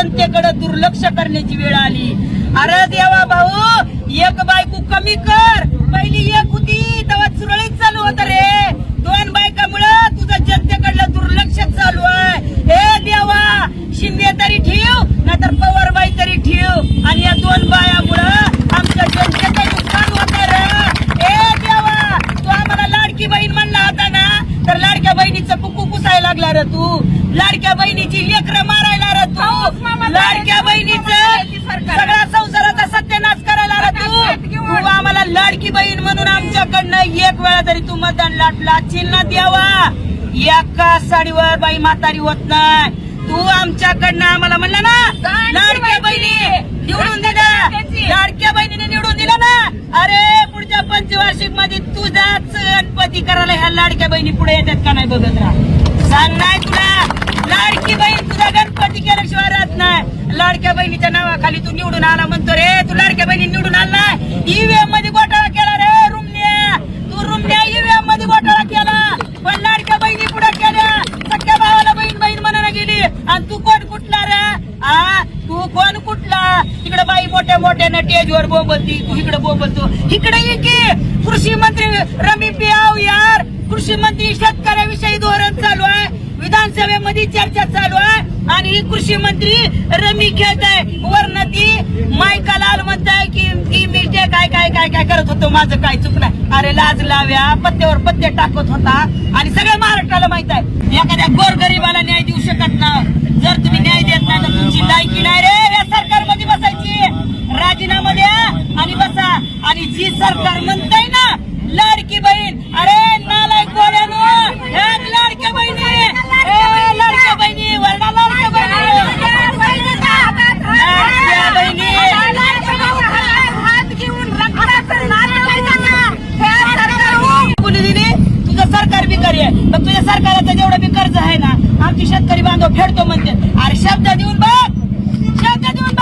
जनतेकडे दुर्लक्ष करण्याची वेळ आली। अरे देवा भाऊ, एक बायको कमी कर, पहिली एक होती तेव्हा सुरळीत चालू होत रे, दोन बायकामुळे तुझं जनतेकडलं दुर्लक्ष चालू आहे। हे देवा, शिंदे तरी ठेव नाहीतर पवारबाई तरी ठेव, आणि या दोन बायामुळे आमच्या जनतेचं नुकसान होत रे। हे देवा, तू आम्हाला लाडकी बहीण म्हणला होता ना, तर लाडक्या बहिणीचं कुकू पुसायला लागला रे तू, लाडक्या बहिणीची लेकरं मारायला रे तू, लाडक्या बहिणीचं सगळ्या संसाराचा सत्यानाश करायला रे तू आम्हाला लाडकी बहीण म्हणून आमच्याकडनं एक वेळा तरी तू मतदान लाटलाचील ना देवा। एका साडीवर बाई म्हातारी होत नाही, तू आमच्याकडनं आम्हाला म्हणला ना लाडक्या बहिणी निवडून दिला, लाडक्या बहिणीने निवडून दिला ना, अरे पुढच्या पंचवार्षिक मध्ये तुझाच गणपती करायला ह्या लाडक्या बहिणी पुढे येतात का नाही बघत राहा। सांग नाही तुला लाडकी बहीण तुझा गणपती केल्याशिवाय राहत नाही। लाडक्या बहिणीच्या नावाखाली तू निवडून आला म्हणतो रे, तू लाडक्या बहिणी निवडून आला नाही, ईव्हीएम मध्ये घोटाळा केला रे रुमण्या, तू रुमण्या ईव्हीएम मध्ये घोटाळा केला, पण लाडक्या बहिणी पुढे केल्या, सख्या भावाला बहीण बहीण म्हणायला गेली, आणि तू कोण कुठला रे? तू कोण कुठला? तिकडे बाई मोठ्या मोठ्याने टेजवर बोलती, तू इकडे बोलतो, इकडे ये की कृषी मंत्री रमी पियाव यार, कृषी मंत्री शेतकऱ्याविषयी धोरण चालू आहे, विधानसभेमध्ये चर्चा चालू आहे, आणि ही कृषी मंत्री रमी खेळत आहे, वरनं ती मायका लाल म्हणताय की मी जे काय काय काय काय करत होतो माझं काय चुकलं। अरे लाज लाव्या, पत्त्यावर पत्ते टाकत होता, आणि सगळ्या महाराष्ट्राला माहित आहे एखाद्या गोरगरीबाला न्याय देऊ शकत नाही। जर तुम्ही न्याय देत नाही तर तुमची लायकी नाही रे या सरकारमध्ये बसायची, राजीनामा द्या आणि बसा। आणि जी सरकार म्हणताय ना लाडकी बहीण, अरे नालायक गोड्यानो, लाडक्या बहिणी, लाडक्या बहिणी वरडा, लाडक्या बहिणी, लाडक्या बहिणी कोणी दिली? तुझं सरकार बिकारी आहे, पण तुझ्या सरकाराचं जेवढं बी कर्ज आहे ना आमची शेतकरी बांधव फेडतो म्हणते। अरे शब्द देऊन बघ, शब्द देऊन